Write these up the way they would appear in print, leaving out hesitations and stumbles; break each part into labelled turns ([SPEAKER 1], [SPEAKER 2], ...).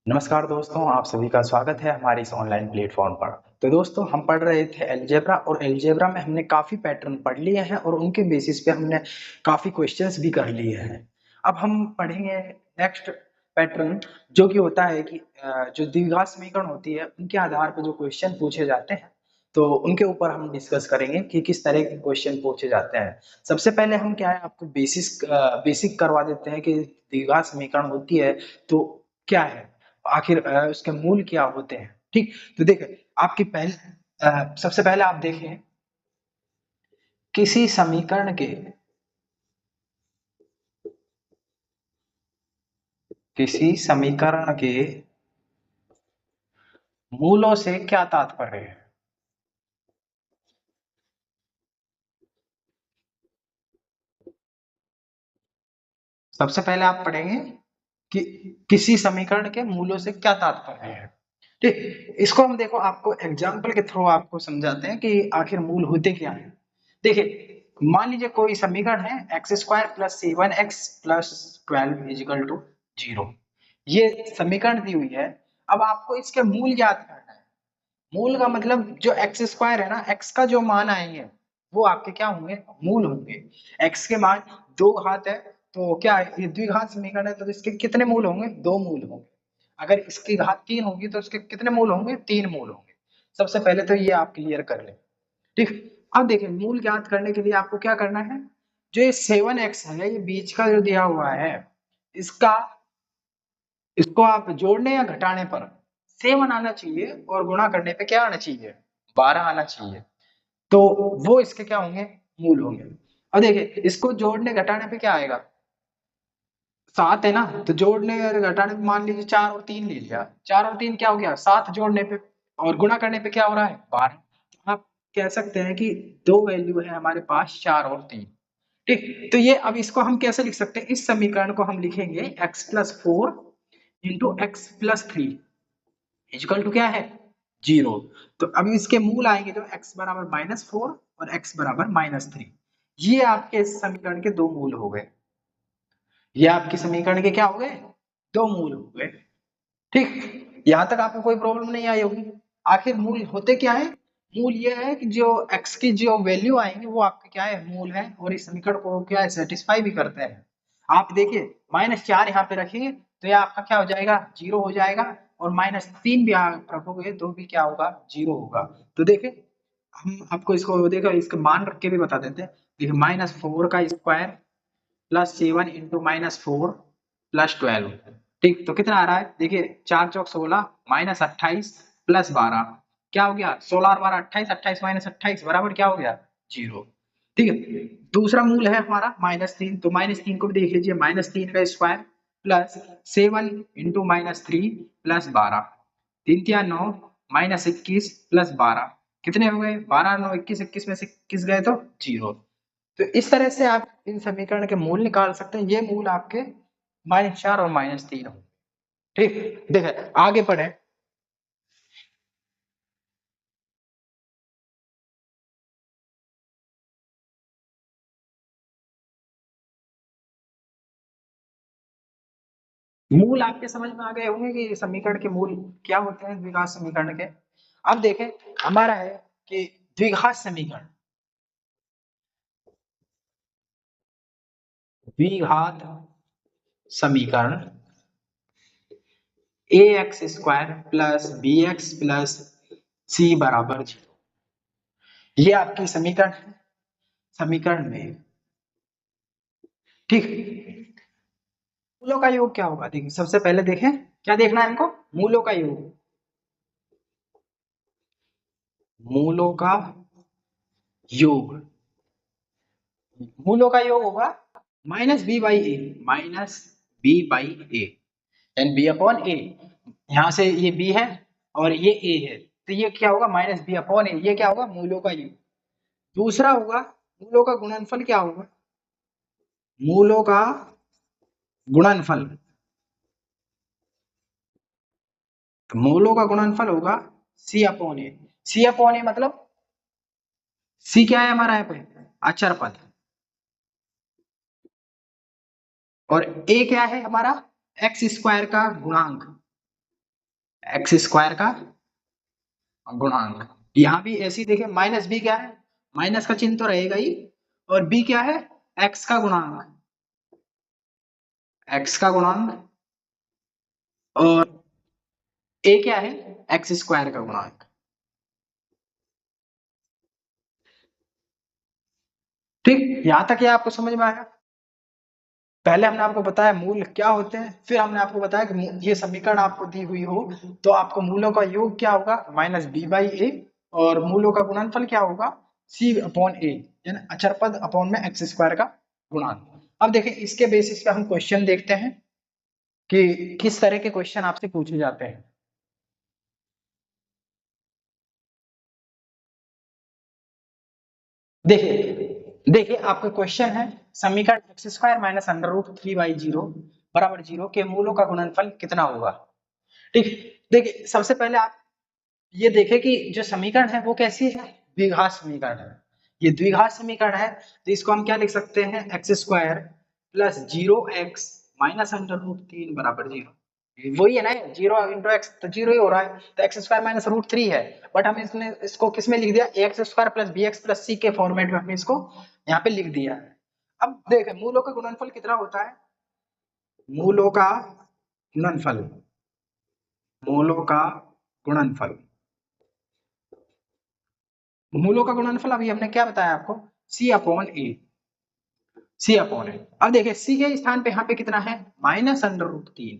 [SPEAKER 1] नमस्कार दोस्तों, आप सभी का स्वागत है हमारे इस ऑनलाइन प्लेटफॉर्म पर। तो दोस्तों, हम पढ़ रहे थे अलजेब्रा और अलजेब्रा में हमने काफ़ी पैटर्न पढ़ लिए हैं और उनके बेसिस पे हमने काफ़ी क्वेश्चंस भी कर लिए हैं। अब हम पढ़ेंगे नेक्स्ट पैटर्न, जो कि होता है कि जो द्विघात समीकरण होती है उनके आधार पर जो क्वेश्चन पूछे जाते हैं, तो उनके ऊपर हम डिस्कस करेंगे कि किस तरह के क्वेश्चन पूछे जाते हैं। सबसे पहले हम क्या है, आपको बेसिक करवा देते हैं कि द्विघात समीकरण होती है तो क्या है, आखिर उसके मूल क्या होते हैं। ठीक, तो देखिए आपकी सबसे पहले आप देखें किसी समीकरण के किसी समीकरण के मूलों से क्या तात्पर्य है। सबसे पहले आप पढ़ेंगे कि किसी समीकरण के मूलों से क्या तात्पर्य है। ठीक, इसको हम देखो आपको एग्जाम्पल के थ्रू आपको समझाते हैं कि आखिर मूल होते क्या है। देखिए, मान लीजिए कोई समीकरण है x square plus 7x plus 12 equal to 0। ये समीकरण दी हुई है। अब आपको इसके मूल ज्ञात करना है। मूल का मतलब जो एक्स स्क्वायर है ना, एक्स का जो मान आएंगे वो आपके क्या होंगे, मूल होंगे। एक्स के मान दो घात है, तो क्या है, ये द्विघात समीकरण है, तो इसके कितने मूल होंगे, दो मूल होंगे। अगर इसकी घात तीन होगी तो इसके कितने मूल होंगे, तीन मूल होंगे। सबसे पहले तो ये आप क्लियर कर लें। ठीक, अब देखिए मूल ज्ञात करने के लिए आपको क्या करना है। जो ये 7x है, ये बीच का जो दिया हुआ है, इसका इसको आप जोड़ने या घटाने पर 7 आना चाहिए और गुणा करने पे क्या आना चाहिए, 12 आना चाहिए। तो वो इसके क्या होंगे, मूल होंगे। अब देखिए इसको जोड़ने घटाने पे क्या आएगा, 7 है ना, तो जोड़ने और घटाने पे मान लीजिए 4 और 3 ले लिया, 4 और 3 क्या हो गया, 7 जोड़ने पे और गुणा करने पे क्या हो रहा है, 12। आप कह सकते हैं कि दो वैल्यू है हमारे पास, 4 और 3। ठीक, तो ये अब इसको हम कैसे लिख सकते हैं, इस समीकरण को हम लिखेंगे x+4 into x plus three equal to क्या है, 0। तो अभी इसके मूल आएंगे जो x बराबर -4 और x बराबर -3। ये आपके इस समीकरण के दो मूल हो गए। ये आपके समीकरण के क्या हो गए, दो मूल हो गए। ठीक, यहां तक आपको कोई प्रॉब्लम नहीं आई होगी। आखिर मूल होते क्या है, मूल ये है कि जो x की जो वैल्यू आएंगे वो आपके क्या है, मूल है, और इस समीकरण को क्या है, सेटिस्फाई भी करते हैं। आप देखिए -4 यहाँ पे रखेंगे तो ये आपका क्या हो जाएगा, 0 हो जाएगा। और -3 भी आप रखोगे तो भी क्या होगा, 0 होगा। तो देखिए हम आपको इसको देखो इसके मान रख के भी बता देते हैं। देखिए -4 का स्क्वायर प्लस 7 इंटू -4 प्लस 12। ठीक, तो कितना आ रहा है, देखिए 4 चौक 16 -28 प्लस 12 क्या हो गया, 16 और 12 28, 28 -28 बराबर क्या हो गया, 0। ठीक है, दूसरा मूल है हमारा -3, तो -3 को भी देख लीजिए, -3 का स्क्वायर प्लस 7 इंटू -3 प्लस 12, 3 या 9 -21 प्लस 12 कितने हो गए, 12 9 21, 21 में से 21 गए तो 0। तो इस तरह से आप इन समीकरण के मूल निकाल सकते हैं। ये मूल आपके -4 और -3 हो। ठीक, देखिए आगे बढ़े। मूल आपके समझ में आ गए होंगे कि समीकरण के मूल क्या होते हैं द्विघात समीकरण के। अब देखें, हमारा है कि द्विघात समीकरण, द्विघात समीकरण a x square plus b x plus c बराबर 0। ये आपकी समीकरण है, समीकरण में। ठीक, मूलों का योग क्या होगा, देखिए सबसे पहले देखें क्या देखना है हमको, मूलों का योग। मूलों का योग, मूलों का योग होगा -b/a, -b/a N B upon ए। यहां से ये b है और ये a है, तो ये क्या होगा, -b/a। ये क्या होगा, मूलों का योग। दूसरा होगा मूलों का गुणनफल, क्या होगा, मूलों का गुणनफल। तो मूलों का गुणनफल होगा c/a। c/a मतलब c क्या है हमारा यहाँ पे, अचर पद, और a क्या है हमारा, एक्स स्क्वायर का गुणांक। एक्स स्क्वायर का गुणांक। यहाँ भी ऐसे ही देखिए, माइनस बी क्या है, माइनस का चिन्ह तो रहेगा ही, और बी क्या है, एक्स का गुणांक, एक्स का गुणांक, और ए क्या है, एक्स स्क्वायर का गुणांक। ठीक, यहां तक ये आपको समझ में आया। पहले हमने आपको बताया मूल क्या होते हैं, फिर हमने आपको बताया कि ये समीकरण आपको दी हुई हो तो आपको मूलों का योग क्या होगा, माइनस बी बाई ए, और मूलों का गुणनफल क्या होगा, सी अपॉन ए, यानी अचर पद अपॉन में एक्स स्क्वायर का गुणांक। अब देखें, इसके बेसिस पे हम क्वेश्चन देखते हैं कि किस तरह के क्वेश्चन आपसे पूछे जाते हैं। देखिए देखिए, आपका क्वेश्चन है, समीकरण x square minus under root 3/0 बराबर 0 के मूलों का गुणनफल कितना होगा। ठीक, देखिए सबसे पहले आप ये देखें कि जो समीकरण है वो कैसी है, द्विघात समीकरण है। ये द्विघात समीकरण है, तो इसको हम क्या लिख सकते हैं, x square plus 0x minus under root 3 बराबर 0। वही है ना, 0 × x तो 0 ही हो रहा है, तो एक्स स्क्वायर माइनस रूट 3 है, बट हम इसने इसको किस में लिख दिया, x square plus b x plus c के फॉर्मेट में हमने इसको यहाँ पे लिख दिया है। अब देखें मूलों का गुणनफल कितना होता है, मूलों का गुणनफल, मूलों का गुणनफल, मूलों का गुणनफल अभी हमने क्या बताया आपको, सी अपॉन ए, सी अपॉन ए। अब देखिए सी के स्थान पे यहाँ पे कितना है, माइनस अंडर रूट 3,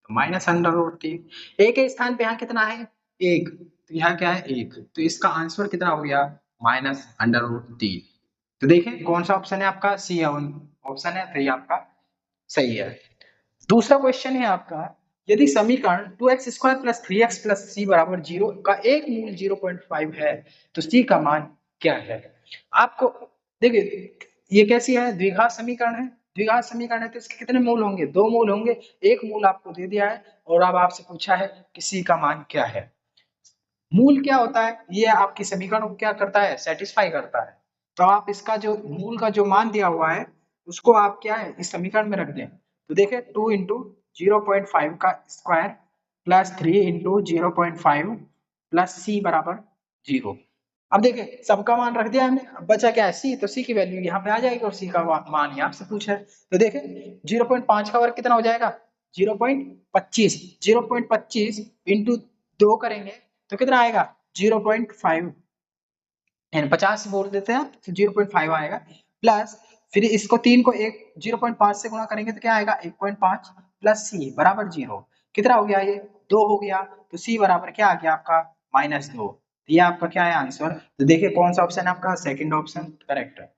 [SPEAKER 1] तो माइनस अंडर रूट 3, ए के स्थान पे यहाँ कितना है, एक, तो यहाँ क्या है, एक, तो इसका आंसर कितना हो गया, माइनस अंडर रूट 3। तो देखिए कौन सा ऑप्शन है आपका, सी ऑप्शन है, तो ये आपका सही है। दूसरा क्वेश्चन है आपका, यदि समीकरण 2x square plus 3x plus c बराबर 0 का एक मूल 0.5 है तो सी का मान क्या है। आपको देखिए, ये कैसी है, द्विघात समीकरण है, द्विघात समीकरण है तो इसके कितने मूल होंगे, दो मूल होंगे, एक मूल आपको दे दिया है और अब आपसे पूछा है कि सी का मान क्या है। मूल क्या होता है, ये आपकी समीकरण को क्या करता है, सेटिस्फाई करता है। तो आप इसका जो मूल का जो मान दिया हुआ है उसको आप क्या है, इस समीकरण में रख दें। तो देखिए 2 × 0.5 का स्क्वायर प्लस 3 × 0.5 प्लस सी बराबर 0। अब देखिए सबका मान रख दिया हमने, अब बचा क्या है, सी, तो सी की वैल्यू यहाँ पे आ जाएगी और सी का मान यहाँ से पूछा है। तो देखिए 0.5 का वर्ग कितना हो जाएगा, 0.25, 0.25 इंटू 2 करेंगे तो कितना आएगा, 0.5, यानी 50 बोल देते हैं तो 0.5 आएगा, प्लस फिर इसको 3 को एक 0.5 से गुणा करेंगे तो क्या आएगा, 1.5 प्लस सी बराबर 0, कितना हो गया ये, 2 हो गया, तो सी बराबर क्या आ गया आपका, -2। ये आपका क्या है आंसर, तो देखिए कौन सा ऑप्शन है आपका, सेकंड ऑप्शन करेक्ट है।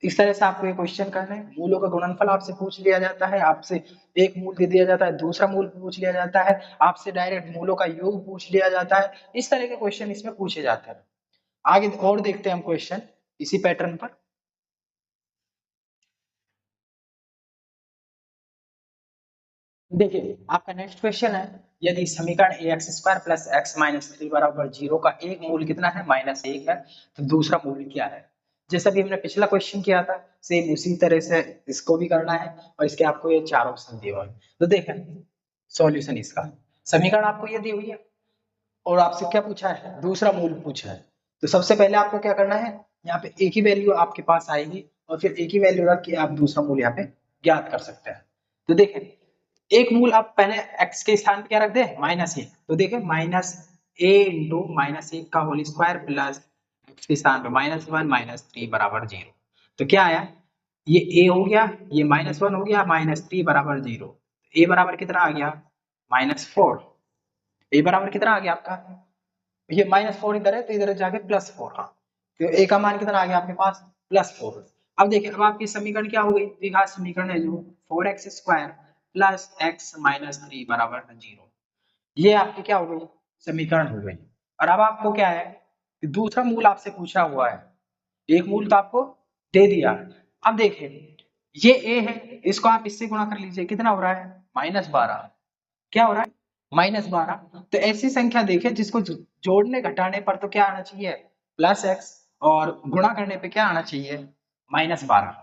[SPEAKER 1] इस तरह से आपको ये क्वेश्चन करना है, मूलों का गुणनफल आपसे पूछ लिया जाता है, आपसे एक मूल दे दिया जाता है, दूसरा मूल पूछ लिया जाता है, आपसे डायरेक्ट मूलों का योग पूछ लिया जाता है, इस तरह के क्वेश्चन इसमें पूछे जाते हैं। आगे और देखते हैं हम क्वेश्चन इसी पैटर्न पर। देखिए आपका नेक्स्ट क्वेश्चन है, यदि समीकरण a x square plus x minus 3 बराबर 0 का एक मूल कितना है, -1 है, तो दूसरा मूल क्या है। जैसा भी हमने पिछला क्वेश्चन किया था सेम उसी तरह से इसको भी करना है, और इसके आपको ये चार ऑप्शन दिए हुए हैं। तो देखें सॉल्यूशन इसका, समीकरण आपको ये दी हुई है और आपसे क्या पूछा है, दूसरा मूल पूछा है। तो सबसे पहले आपको क्या करना है, यहाँ पे एक ही वैल्यू आपके पास आएगी और फिर एक ही वैल्यू रख के आप दूसरा मूल यहाँ पे ज्ञात कर सकते हैं। तो देखें एक मूल आप पहले x के स्थान पे क्या रख दे, -1, तो देखें -a इंटू -1 का होल स्क्वायर प्लस x के स्थान पे -1 -3 बराबर 0। तो क्या आया, ये a हो गया, ये -1 हो गया, -3 बराबर 0, a बराबर कितना आ गया, -4, a बराबर कितना आ गया आपका, ये -4 इधर है तो इधर जाके +4, हाँ, तो a का मान कितना आ गया आपके पास, +4। अब देखिए अब आपकी समीकरण क्या हो गई, द्विघात समीकरण है जो 4x square plus x minus 3 बराबर 0, ये आपकी क्या हो गई, समीकरण हो गई। और अब आपको क्या है कि दूसरा मूल आपसे पूछा हुआ है, एक मूल तो आपको दे दिया। अब देखिए ये a है, इसको आप इससे गुणा कर लीजिए, कितना हो रहा है, -12, क्या हो रहा है, -12। तो ऐसी संख्या देखिए जिसको जोड़ने घटाने पर तो क्या आना चाहिए, +x, और गुणा करने पे क्या आना चाहिए, -12,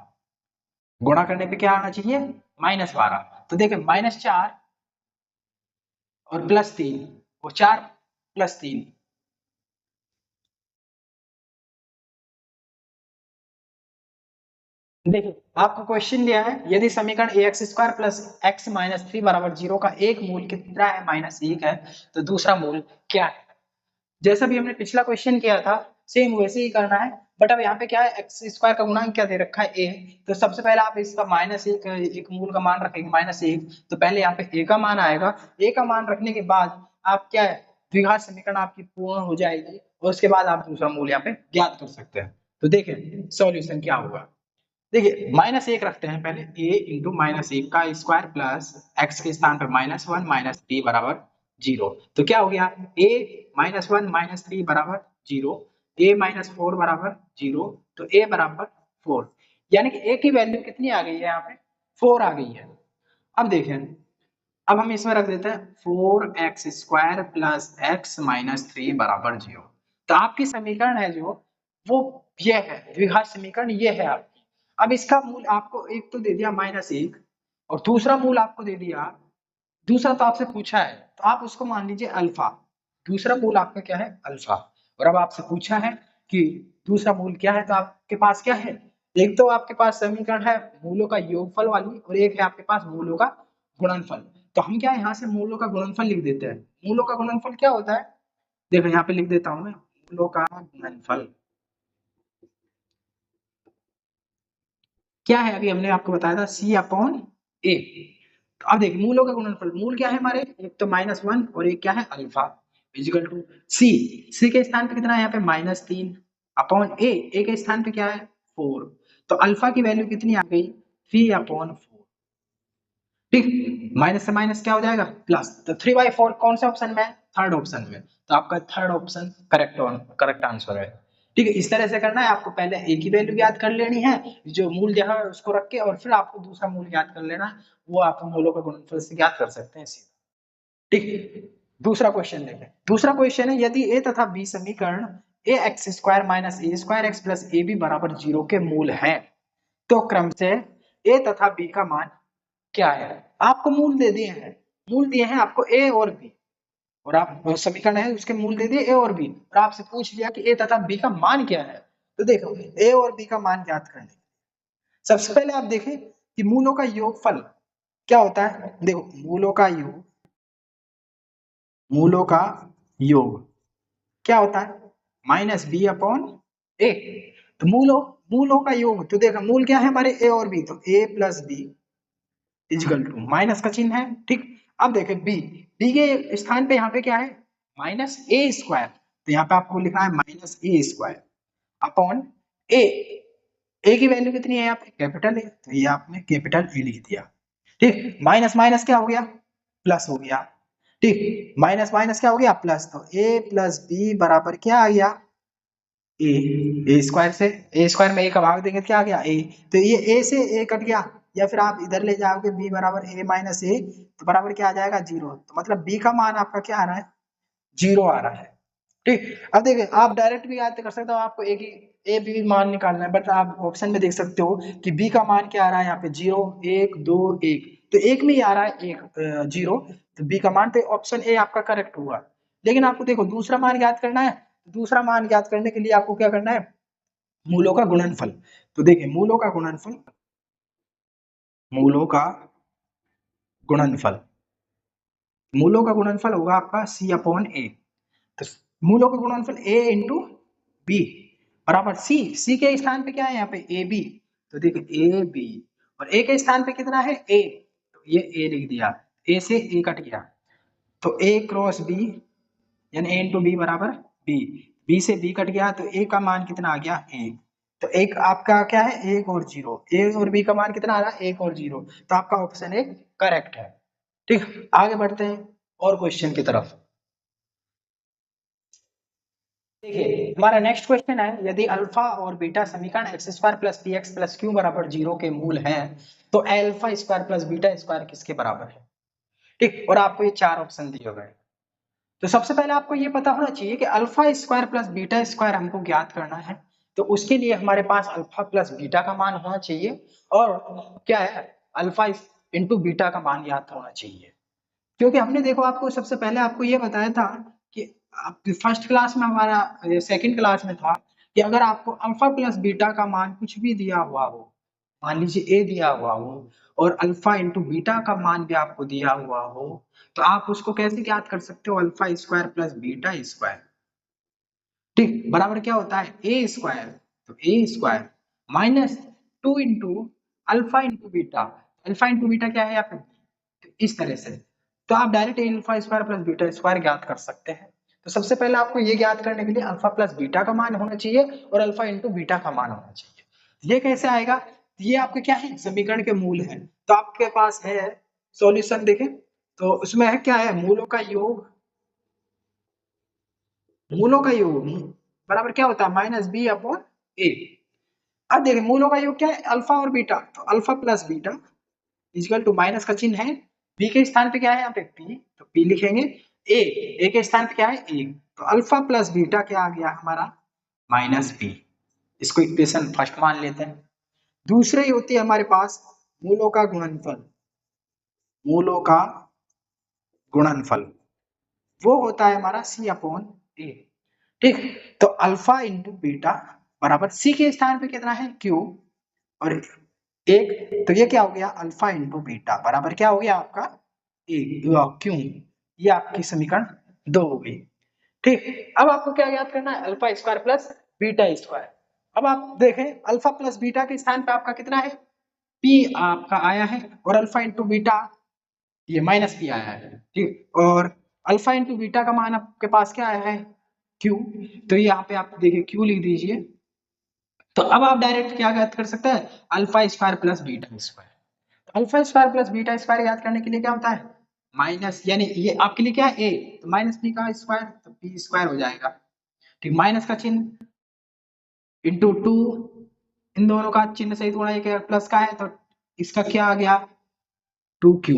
[SPEAKER 1] गुणा करने पे क्या आना चाहिए, -12। तो देखिए -4 और +3 वो 4 + 3। देखिए आपको क्वेश्चन दिया है यदि समीकरण ax² + x - 3 = 0 का एक मूल कितना है -1 है तो दूसरा मूल क्या है। जैसा भी हमने पिछला क्वेश्चन किया था सेम वैसे ही करना है, बट अब यहाँ पे क्या है x² का गुणांक क्या दे रखा है a। तो सबसे पहले आप इसका -1 एक मूल का मान रखेंगे -1, तो पहले यहाँ पे a का मान आएगा। a का मान रखने के बाद आप क्या है द्विघात समीकरण आपकी पूर्ण हो जाएगी और उसके बाद आप दूसरा मूल यहाँ पे ज्ञात कर सकते हैं। तो देखें सॉल्यूशन क्या होगा। देखिए -1 रखते हैं पहले, a इंटू -1 का स्क्वायर प्लस x के स्थान पे -1 - 3 बराबर 0। तो क्या हो गया a -1 - 3 बराबर 0, a -4 बराबर 0, तो a बराबर 4, यानी कि a की वैल्यू कितनी आ गई है यहाँ पे 4 आ गई है। अब देखें, अब हम इसमें रख देते हैं 4x² प्लस x - 3 बराबर 0। तो आपकी समीकरण है जो वो ये है द्विघात समीकरण, ये है आपकी। अब इसका मूल आपको एक तो दे दिया -1 और दूसरा मूल आपको दे दिया, दूसरा तो आपसे पूछा है तो आप उसको मान लीजिए अल्फा। दूसरा मूल आपका क्या है अल्फा। और अब आपसे पूछा है कि दूसरा मूल क्या है, तो आपके पास क्या है, एक तो आपके पास समीकरण है मूलों का योगफल वाली और एक है आपके पास मूलों का गुणनफल। तो हम क्या यहाँ से मूलों का गुणनफल लिख देते हैं। मूलों का गुणनफल क्या होता है, देखो यहाँ पे लिख देता हूं मैं, मूलों का गुणनफल क्या है अभी हमने आपको बताया था C/A। तो अब देखिए मूलों का गुणनफल, मूल क्या है हमारे, एक तो -1 और एक क्या है अल्फा इजिकल टू सी। सी के स्थान पे कितना है यहाँ पे -3 अपॉन ए के स्थान पे क्या है 4। तो अल्फा की वैल्यू कितनी आ गई 3/4। ठीक, माइनस से माइनस क्या हो जाएगा प्लस। तो 3/4 कौन से ऑप्शन में है, थर्ड ऑप्शन में। तो आपका थर्ड ऑप्शन करेक्ट आंसर है। ठीक है, इस तरह से करना है आपको, पहले ए की वैल्यू याद कर लेनी है जो मूल जहां है उसको रख के, और फिर आपको दूसरा मूल याद कर लेना है, वो आप मूलों का गुणनफल से याद कर सकते हैं सीधा। ठीक है, दूसरा क्वेश्चन देखें। दूसरा क्वेश्चन है यदि a तथा b समीकरण ax² - a² x plus ab बराबर 0 के मूल हैं तो क्रम से a तथा b का मान क्या है। आपको मूल दे दिए हैं, मूल दिए हैं आपको ए और बी, और आप समीकरण है उसके मूल दे दिए ए और बी, और आपसे पूछ लिया कि ए तथा बी का मान क्या है। तो देखो ए और बी का मान ज्ञात करने, सबसे पहले आप देखें कि मूलों का योगफल क्या होता है। देखो मूलों का योग क्या होता है -b/a। तो मूलों का योग, तो देखो मूल क्या है हमारे ए और बी, तो a + b equal to minus का चिन्ह है। ठीक, अब देखें बी के स्थान पे यहाँ पे क्या है -a²। तो यहाँ पे आपको लिखना है -a² अपॉन ए। ए की वैल्यू कितनी है यहाँ पे कैपिटल ए, तो ये आपने कैपिटल ए लिख दिया। ठीक, माइनस माइनस क्या हो गया प्लस हो गया। ठीक, माइनस माइनस क्या हो गया प्लस, तो a + b बराबर क्या आ गया a² से a² में a का भाग देंगे क्या आ गया a। तो ये a से a कट गया, या फिर आप इधर ले जाओगे b बराबर a - a, तो बराबर क्या आ जाएगा 0। तो मतलब b का मान आपका क्या आ रहा है 0 आ रहा है। ठीक, अब देखिए आप डायरेक्ट भी याद कर सकते हो, आपको एक ही ए बी मान निकालना है, बट आप ऑप्शन में देख सकते हो कि बी का मान क्या आ रहा है यहाँ पे 0 1 2 1, तो एक में ही आ रहा है 0, तो बी का मान, तो ऑप्शन ए आपका करेक्ट हुआ। लेकिन आपको देखो दूसरा मान याद करना है, दूसरा मान याद करने के लिए आपको क्या करना है मूलों का गुणनफल। तो देखिए मूलों का गुणनफल होगा आपका C/A। तो मूलों का गुणनफल a इंटू बी बराबर सी के स्थान पे क्या है यहाँ पे ए बी। तो देखिए ए बी और a के स्थान पे कितना है a, तो ये a लिख दिया, a से a कट गया, तो a क्रॉस b यानी a इंटू बी बराबर b, b से b कट गया तो a का मान कितना आ गया 1। तो एक आपका क्या है 1 और 0, a और b का मान कितना आ रहा है 1 और 0, तो आपका ऑप्शन एक करेक्ट है। ठीक, आगे बढ़ते हैं और क्वेश्चन की तरफ। देखिए हमारा नेक्स्ट क्वेश्चन है यदि अल्फा और बीटा समीकरण x² + px + q बराबर 0 के मूल हैं तो अल्फा² + बीटा² किसके बराबर है। ठीक, और आपको ये चार ऑप्शन दिए गए। तो सबसे पहले आपको ये पता होना चाहिए कि अल्फा² + बीटा² हमको ज्ञात करना है, तो उसके लिए हमारे पास अल्फा + बीटा का मान होना चाहिए और क्या है अल्फा इंटू बीटा का मान ज्ञात होना चाहिए। क्योंकि हमने देखो आपको सबसे पहले आपको ये बताया था कि फर्स्ट क्लास में हमारा सेकंड क्लास में था कि अगर आपको अल्फा प्लस बीटा का मान कुछ भी दिया हुआ हो, मान लीजिए ए दिया हुआ हो और अल्फा इंटू बीटा का मान भी आपको दिया हुआ हो, तो आप उसको कैसे ज्ञात कर सकते हो? Alpha square plus beta square, ठीक, बराबर क्या होता है ए स्क्वायर, तो a square minus 2 into alpha into beta, alpha into beta क्या है यहाँ पे, तो इस तरह से, तो आप direct alpha square plus beta square ज्ञात कर सकते हैं। तो सबसे पहले आपको ये ज्ञात करने के लिए अल्फा प्लस बीटा का मान होना चाहिए और अल्फा इंटू बीटा का मान होना चाहिए। ये कैसे आएगा? ये आपके क्या है, समीकरण के मूल है। तो आपके पास है सॉल्यूशन, देखें तो उसमें है क्या है, मूलों का योग, मूलों का योग बराबर क्या होता है माइनस बी अपॉन ए। अब देखिए मूलों का योग क्या है, अल्फा और बीटा, तो alpha plus beta equal to minus का चिन्ह है, बी के स्थान पे क्या है यहाँ पे पी, तो पी लिखेंगे, ए के स्थान पे क्या है ए, तो अल्फा प्लस बीटा क्या आ गया हमारा माइनस बी। इसको इक्वेशन फर्स्ट मान लेते हैं। दूसरी होती है हमारे पास मूलों का गुणनफल, मूलों का गुणनफल वो होता है हमारा सी अपॉन ए, ठीक। तो अल्फा इंटू बीटा बराबर सी के स्थान पे कितना है क्यू और एक, तो ये क्या हो गया अल्फा इंटू बीटा बराबर क्या हो गया आपका ए क्यों, ये आपकी समीकरण 2 हो गई, ठीक। अब आपको क्या याद करना है, alpha square plus beta square. अब आप देखें अल्फा प्लस बीटा के स्थान पे आपका कितना है, पी आपका आया है और अल्फा इंटू बीटा ये माइनस पी आया है, ठीक, और अल्फा इंटू बीटा का मान आपके पास क्या आया है क्यू, तो यहाँ पे आप देखिए क्यू लिख दीजिए। तो अब आप डायरेक्ट क्या याद कर सकते हैं, alpha square plus beta square. Alpha square plus beta square याद करने के लिए क्या होता है माइनस, यानी ये आपके लिए क्या है ए, तो माइनस बी का स्क्वायर तो बी स्क्वायर हो जाएगा, ठीक, माइनस का चिन्ह इंटू टू, इन दोनों का चिन्ह सहित गुणा एक प्लस का है तो इसका क्या आ गया 2q,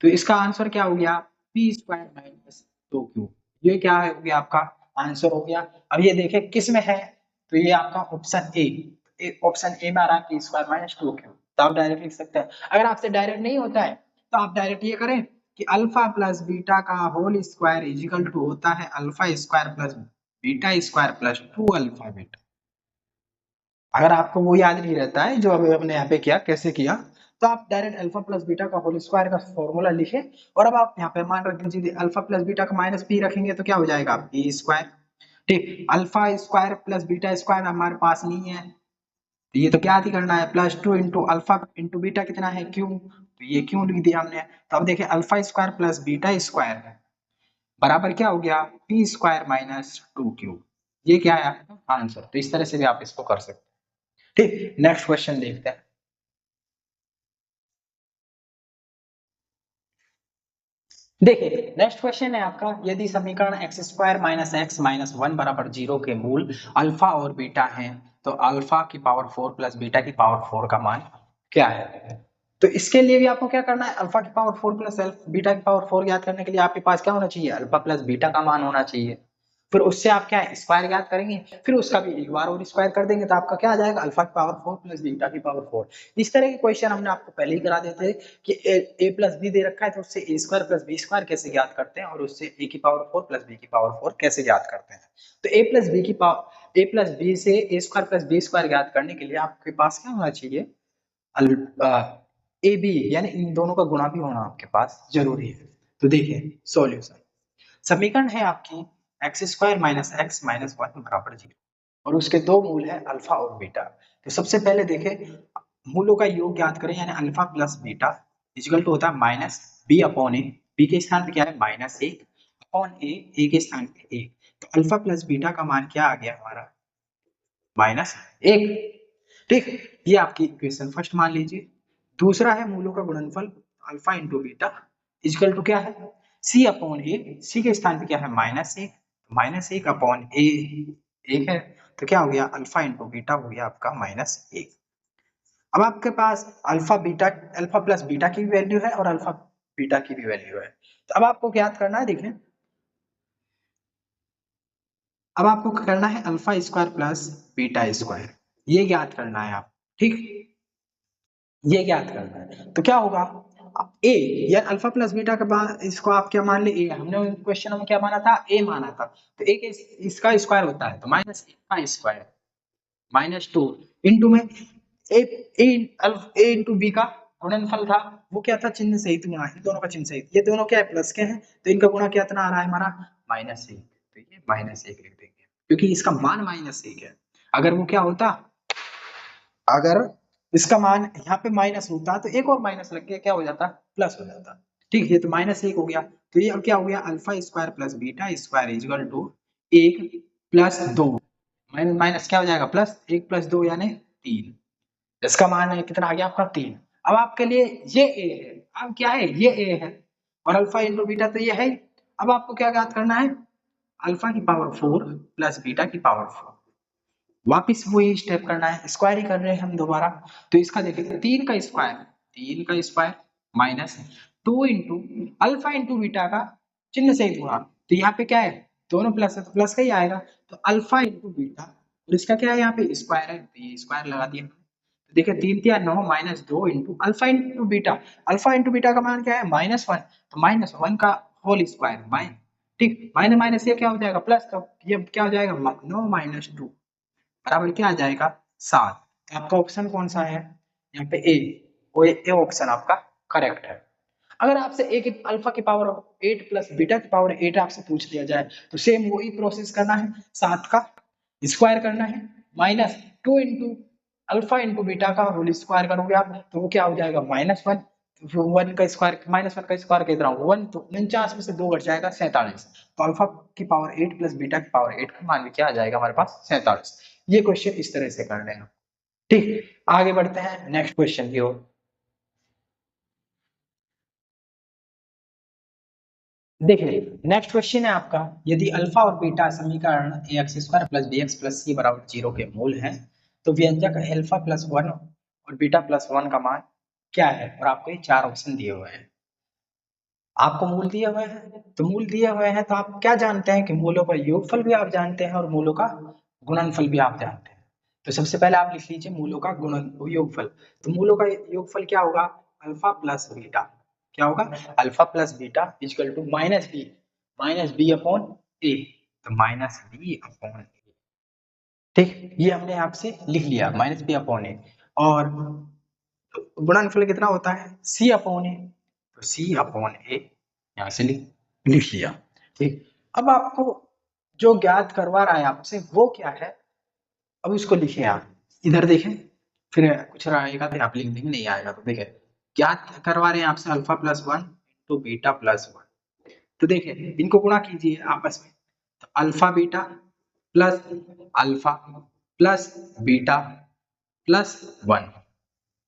[SPEAKER 1] तो इसका आंसर क्या हो गया पी स्क्वायर माइनस 2q, ये क्या हो गया आपका आंसर हो गया। अब ये देखें किस में है, तो ये आपका ऑप्शन ए, ऑप्शन ए में आ रहा है पी स्क्वायर माइनस 2q, तो आप डायरेक्ट लिख सकते हैं। अगर आपसे डायरेक्ट नहीं होता है तो आप डायरेक्ट ये करें कि अल्फा प्लस बीटा का होल स्क्वायर इजिकल टू होता है alpha square plus beta square plus 2 alpha beta. अगर आपको वो याद नहीं रहता है जो अभी हमने यहाँ पे किया कैसे किया, तो आप डायरेक्ट अल्फा प्लस बीटा का होल स्क्वायर का फॉर्मूला लिखे और अब आप यहाँ पे मान रख दीजिए अल्फा प्लस बीटा का माइनस पी रखेंगे तो क्या हो जाएगा पी स्क्वायर, ठीक। Alpha square plus beta square हमारे पास नहीं है, तो ये तो क्या ही करना है plus 2 into alpha into beta कितना है क्यू, तो ये क्यों लिख दिया हमने। तो अब देखिए alpha square plus beta square बराबर क्या हो गया पी स्क्वायर माइनस 2q, ये क्या है आपका आंसर। तो इस तरह से भी आप इसको कर सकते हैं, ठीक। नेक्स्ट क्वेश्चन देखते हैं। देखिए नेक्स्ट क्वेश्चन है आपका, यदि समीकरण x square minus x minus one बराबर 0 के मूल अल्फा और बीटा हैं तो अल्फा की पावर 4 प्लस बीटा की पावर 4 का मान क्या है। तो इसके लिए भी आपको क्या करना है, अल्फा की पावर 4 प्लस बीटा की पावर 4 ज्ञात करने के लिए आपके पास क्या होना चाहिए, अल्फा प्लस बीटा का मान होना चाहिए। फिर उससे आप क्या है स्क्वायर ज्ञात करेंगे, फिर उसका भी एक बार और स्क्वायर कर देंगे तो आपका क्या आ जाएगा अल्फा की पावर 4 प्लस बीटा की पावर 4। इस तरह के क्वेश्चन हमने आपको पहले ही करा देते थे कि ए प्लस बी दे रखा है तो उससे ए स्क्वायर प्लस बी स्क्वायर कैसे ज्ञात करते हैं और उससे ए की पावर 4 प्लस बी की पावर 4 कैसे ज्ञात करते हैं। तो ए प्लस बी की पावर ए प्लस बी से ए स्क्वायर प्लस बी स्क्वायर ज्ञात करने के लिए आपके पास क्या होना चाहिए, ए बी यानी इन दोनों का गुणा भी होना आपके पास जरूरी है। तो देखिए सॉल्यूशन, समीकरण है आपकी x square minus x minus one बराबर 0 और उसके दो मूल है अल्फा और बीटा। तो सबसे पहले देखें मूलों का योग ज्ञात करें, यानी alpha plus beta equal to होता है minus b upon a, b के स्थान पे क्या है माइनस एक अपॉन ए के स्थान पे एक, तो अल्फा प्लस बीटा का मान क्या आ गया हमारा माइनस एक, ठीक। ये आपकी इक्वेशन फर्स्ट मान लीजिए। दूसरा है मूलों का गुणनफल alpha into beta equal to क्या है सी अपॉन ए, सी के स्थान पे क्या है माइनस एक अपॉन ए एक है, तो क्या हो गया अल्फा इंटू बीटा हो गया आपका माइनस एक। अब आपके पास अल्फा प्लस बीटा की भी वैल्यू है और अल्फा बीटा की भी वैल्यू है। तो अब आपको ज्ञात करना है, देखिए अब आपको करना है alpha square plus beta square, ये ज्ञात करना है आप, ठीक, ये ज्ञात करना है। तो क्या होगा ए या अल्फा प्लस बीटा के बाद इसको आप क्या मान ले, ए हमने क्वेश्चन में क्या माना था, ए माना था, तो ए के इसका स्क्वायर होता है तो माइनस ए का स्क्वायर माइनस 2 इंटू में ए ए इंटू बी का गुणनफल था, वो क्या था, चिन्ह सहित गुणा, इन दोनों का चिन्ह सहित, ये दोनों क्या है प्लस के हैं, तो इनका गुणा क्या इतना आ रहा है हमारा माइनस 1, तो ये माइनस 1 लिख देंगे क्योंकि इसका मान माइनस 1 है। अगर वो क्या होता, अगर इसका मान यहाँ पे माइनस होता तो एक और माइनस लग के क्या हो जाता, प्लस हो जाता। ठीक, ये तो माइनस 1 हो गया, तो ये अब क्या हो गया, alpha square plus beta square is equal to 1 प्लस 2 माइनस माइनस क्या हो जाएगा प्लस, 1 प्लस 2 यानी 3, इसका मान है कितना आ गया आपका 3। अब आपके लिए ये ए है, अब क्या है ये ए है और अल्फा इंटू बीटा तो ये है। अब आपको क्या ज्ञात करना है, अल्फा की पावर 4 प्लस बीटा की पावर 4, वापिस वही स्टेप करना है, स्क्वायर ही कर रहे हैं हम दोबारा। तो इसका देखिए 3 का square minus 2 into alpha into beta का चिन्ह से ही गुणा, तो यहाँ पे क्या है दोनों प्लस है तो प्लस का ही आएगा, तो अल्फा इंटू बीटा और इसका क्या है यहाँ पे स्क्वायर है तो ये स्क्वायर लगा दिया। तो देखिए 3 3 9 minus 2 into alpha into beta, alpha into beta का मान क्या है -1, तो -1 का होल स्क्वायर माइनस, ठीक माइनस माइनस ये क्या हो जाएगा प्लस, तो ये क्या हो जाएगा 9 माइनस 2 बराबर क्या आ जाएगा 7। तो आपका ऑप्शन कौन सा है यहाँ पे ए, वो ए ऑप्शन आपका करेक्ट है। अगर आपसे ए की अल्फा की पावर 8 प्लस बीटा की पावर 8 आपसे पूछ लिया जाए तो सेम वही प्रोसेस करना है, 7 का स्क्वायर करना है minus 2 into alpha into beta का होल स्क्वायर करोगे आप तो वो क्या हो जाएगा -1, 1 का स्क्वायर -1 का स्क्वायर कह रहा हूँ 1, तो 49 में से 2 घट जाएगा 47, तो अल्फा की पावर 8 प्लस बीटा की पावर 8 का मान भी क्या आ जाएगा हमारे पास 47। ये क्वेश्चन इस तरह से कर लेना। ठीक, आगे बढ़ते हैं नेक्स्ट क्वेश्चन की ओर। देखिए नेक्स्ट क्वेश्चन है आपका, यदि अल्फा और बीटा समीकरण ax² plus bx plus c बराबर 0 के मूल हैं तो व्यंजक अल्फा प्लस 1 और बीटा प्लस 1 का मान क्या है, और आपको ये 4 ऑप्शन दिए हुए हैं। आपको मूल दिए हुए हैं, तो मूल दिए हुए हैं तो आप क्या जानते हैं कि मूलों का योगफल भी आप जानते हैं और मूलों का गुणनफल भी आप जानते हैं। तो सबसे पहले आप लिख लीजिए मूलों का गुणन योगफल, तो मूलों का योगफल क्या होगा अल्फा प्लस बीटा, क्या होगा alpha plus beta equal to minus b upon a, तो माइनस बी अपॉन ए। ठीक, ये हमने आपसे लिख लिया माइनस बी अपॉन ए, और गुणनफल कितना होता है सी अपॉन ए, तो सी अपॉन ए यहाँ से लिख लिया। ठीक, अब आपको जो ज्ञात करवा रहा है आपसे वो क्या है, अब उसको लिखे आप इधर देखें, फिर कुछ आएगा तो आप लिख देंगे, नहीं आएगा तो देखें ज्ञात करवा रहे हैं आपसे अल्फा प्लस 1 तो बीटा प्लस 1, तो देखिए इनको गुणा कीजिए आपस में, तो alpha beta plus alpha plus beta plus 1,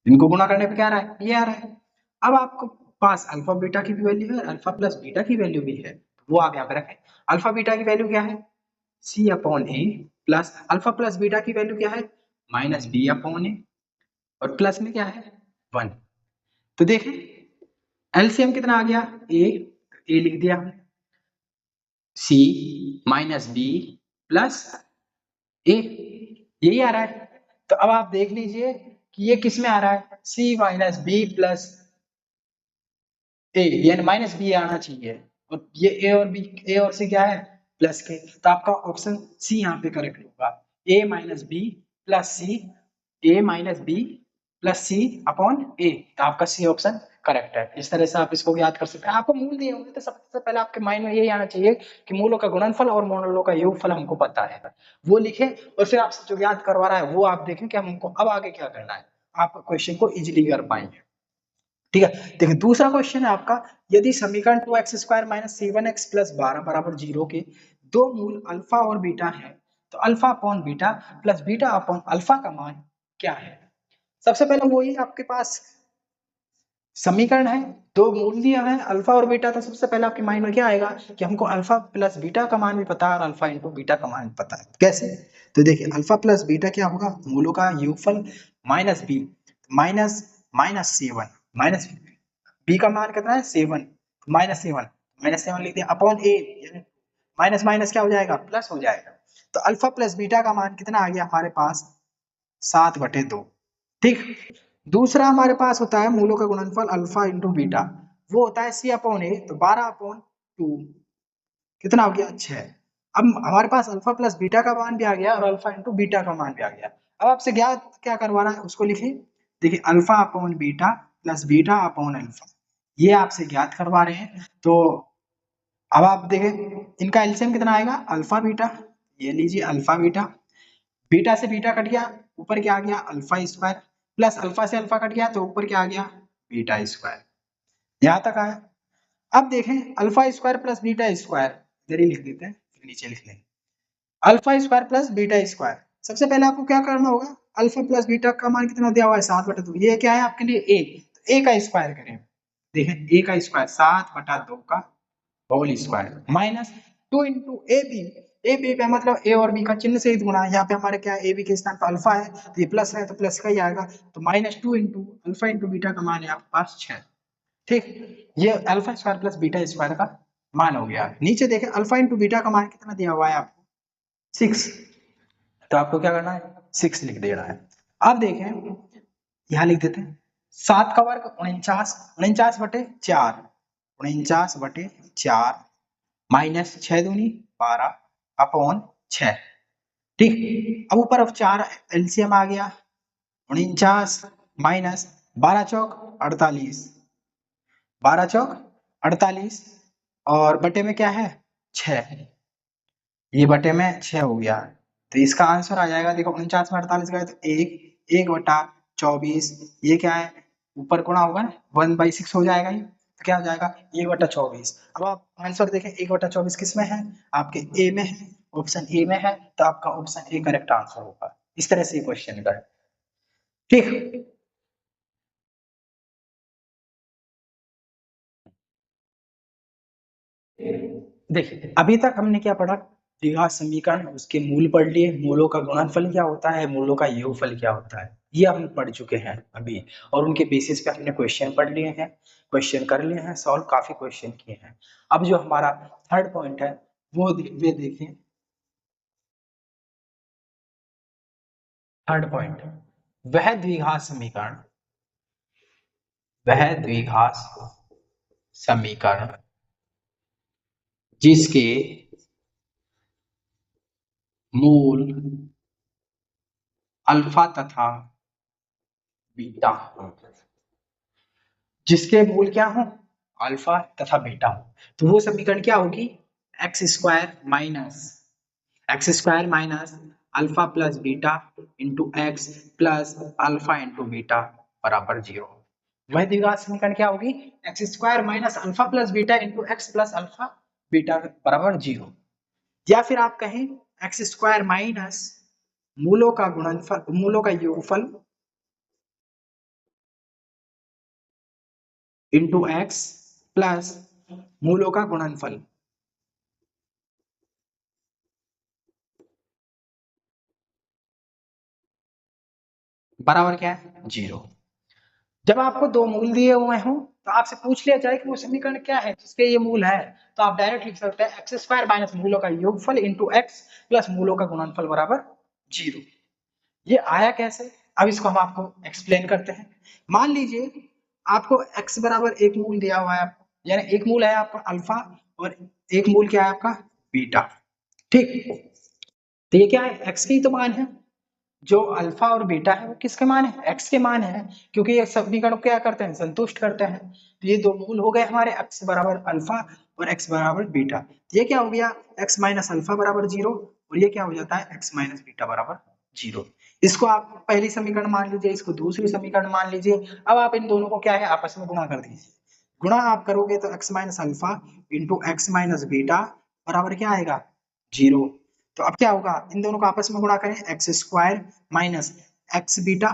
[SPEAKER 1] इनको गुणा करने पे क्या आ रहा है ये आ रहा है। अब आपको पास अल्फा बीटा की भी वैल्यू है, अल्फा प्लस बीटा की वैल्यू भी है, वो आप यहाँ पे रखें। अल्फा बीटा की वैल्यू क्या है सी upon a, plus alpha plus beta की वैल्यू क्या है माइनस बी अपॉन ए, और प्लस में क्या है 1। तो देखें एलसीएम कितना आ गया ए लिख दिया हमने, सी माइनस बी प्लस ए, यही आ रहा है। तो अब आप देख लीजिए कि ये किस में आ रहा है सी माइनस बी प्लस ए, यानी माइनस बी आना चाहिए, और ये ए और सी क्या है प्लस के, तो आपका ऑप्शन सी यहाँ पे करेक्ट होगा, ए minus B plus C, A minus B plus C upon a, तो आपका सी ऑप्शन करेक्ट है। इस तरह से आप इसको याद कर सकते हैं। आपको मूल दिए होंगे तो सबसे पहले आपके माइंड में यही आना चाहिए कि मूलों का गुणनफल और मूलों का योगफल हमको पता है, वो लिखें और फिर आपसे जो याद करवा रहा है वो आप देखें कि हमको अब आगे क्या करना है, आप क्वेश्चन को इजिली कर पाएंगे। ठीक है, देखिए दूसरा क्वेश्चन है आपका, यदि समीकरण 2x² माइनस 7x प्लस 12 बराबर 0 के दो मूल अल्फा और बीटा है तो alpha upon beta plus beta upon alpha का मान क्या है। सबसे पहले वही आपके पास समीकरण है, दो मूल दिया है अल्फा और बीटा, तो सबसे पहले आपके माइंड में क्या आएगा कि हमको अल्फा प्लस बीटा का मान भी पता है और अल्फा इंटू बीटा का मान भी पता है, कैसे, तो देखिए अल्फा प्लस बीटा क्या होगा मूलों का योगफल minus b minus minus 7 minus b का मान कितना है 7, माइनस 7 लिख दिया अपॉन ए, माइनस माइनस क्या हो जाएगा प्लस हो जाएगा, तो अल्फा प्लस बीटा का मान कितना आ गया हमारे पास 7/2। ठीक, दूसरा हमारे पास होता है मूलों का गुणनफल अल्फा इंटू बीटा, वो होता है सी अपॉन ए, तो 12/2 कितना हो गया 6। अब हमारे पास अल्फा प्लस बीटा का मान भी आ गया और अल्फा इंटू बीटा का मान भी आ गया। अब आपसे ज्ञात क्या करवाना है उसको लिखिए। देखिए alpha upon beta plus beta upon alpha, ये आपसे ज्ञात करवा रहे हैं। तो अब आप देखें इनका एलसीएम कितना आएगा, अल्फा बीटा, ये लीजिए अल्फा बीटा, बीटा से बीटा कट गया, ऊपर क्या आ गया अल्फा स्क्वायर, प्लस अल्फा से अल्फा कट गया तो ऊपर क्या आ गया बीटा स्क्वायर। यहां तक आया। अब देखें alpha square plus beta square, इधर ही लिख देते हैं फिर नीचे लिख लेंगे alpha square plus beta square. सबसे पहले आपको क्या करना होगा, अल्फा प्लस बीटा का मान कितना दिया हुआ है 7/2, ये क्या है आपके लिए ए, तो ए का स्क्वायर करें। देखें ए का स्क्वायर 7/2 का whole square minus 2 into a b, a b का मतलब ए और बी का चिन्ह से ही गुणा है, यहाँ पे हमारे क्या है ए बी के स्थान पर अल्फा है तो ये प्लस है तो प्लस का ही आएगा, तो -2 इंटू अल्फा इंटू बीटा का मान है आपके पास 6। ठीक, ये alpha square plus beta square का मान हो गया। नीचे देखें अल्फा इंटू बीटा का मान कितना दिया हुआ है आपको 6, तो आपको क्या करना है 6 लिख देना है। अब देखें यहाँ लिख देते हैं 7 का वर्ग 49, 49/4, 49/4 माइनस 6 दूनी 12 अपॉन 6। ठीक, अब ऊपर अब 4 एलसीएम आ गया, 49 माइनस 12 चौक 48, 12 चौक 48 और बटे में क्या है 6, ये बटे में 6 हो गया, तो इसका आंसर आ जाएगा देखो 49 में 48 गए तो 1/24, ये क्या है ऊपर गुणा होगा ना 1/6 हो जाएगा, ये तो क्या हो जाएगा 1/24। अब आप आंसर देखें 1/24 किस में है, आपके ए में है, ऑप्शन ए में है, तो आपका ऑप्शन ए करेक्ट आंसर होगा। इस तरह से क्वेश्चन का। ठीक, देखिए अभी तक हमने क्या पढ़ा, द्विघात समीकरण उसके मूल पढ़ लिए, मूलों का गुणनफल क्या होता है, मूलों का योगफल क्या होता है, ये हम पढ़ चुके हैं अभी, और उनके बेसिस पे हमने क्वेश्चन पढ़ लिए हैं, क्वेश्चन कर लिए हैं सॉल्व, काफी क्वेश्चन किए हैं। अब जो हमारा थर्ड पॉइंट है वे देखिए, थर्ड पॉइंट, वह द्विघात समीकरण, वह द्विघात समीकरण जिसके मूल अल्फा तथा बीटा, जिसके मूल क्या हो अल्फा तथा बीटा हो, तो वो समीकरण क्या होगी x² minus alpha plus beta into x plus alpha into beta बराबर 0। वह द्विघात समीकरण क्या होगी x² minus alpha plus beta into x plus alpha beta बराबर 0, या फिर आप कहें x² माइनस मूलों का गुणनफल, मूलों का योगफल इंटू एक्स प्लस मूलों का गुणनफल बराबर क्या है 0। जब आपको दो मूल दिए हुए हों तो आपसे पूछ लिया जाए कि वो समीकरण क्या है जिसके ये मूल है, तो आप डायरेक्ट लिख सकते हैं x² माइनस मूलों का योगफल इंटू एक्स प्लस मूलों का गुणनफल बराबर 0। ये आया कैसे, अब इसको हम आपको एक्सप्लेन करते हैं। मान लीजिए आपको x बराबर एक मूल दिया हुआ है आपको, यानी एक मूल है आपका अल्फा और एक मूल क्या है आपका बीटा। ठीक, तो ये क्या है x की तो मान है, जो अल्फा और बीटा है वो किसके मान है एक्स के मान है, क्योंकि ये समीकरण क्या करते हैं संतुष्ट करते हैं। तो ये दो मूल हो गए हमारे एक्स बराबर अल्फा और एक्स बराबर बीटा, तो ये क्या हो गया एक्स माइनस अल्फा बराबर 0 और ये क्या हो जाता है एक्स माइनस बीटा बराबर 0। इसको आप पहली समीकरण मान लीजिए, इसको दूसरी समीकरण मान लीजिए। अब आप इन दोनों को क्या है आपस में गुणा कर दीजिए, गुणा आप करोगे तो x minus alpha into x minus beta बराबर क्या आएगा 0। तो अब क्या होगा इन दोनों को आपस में गुणा करें x² माइनस एक्स बीटा,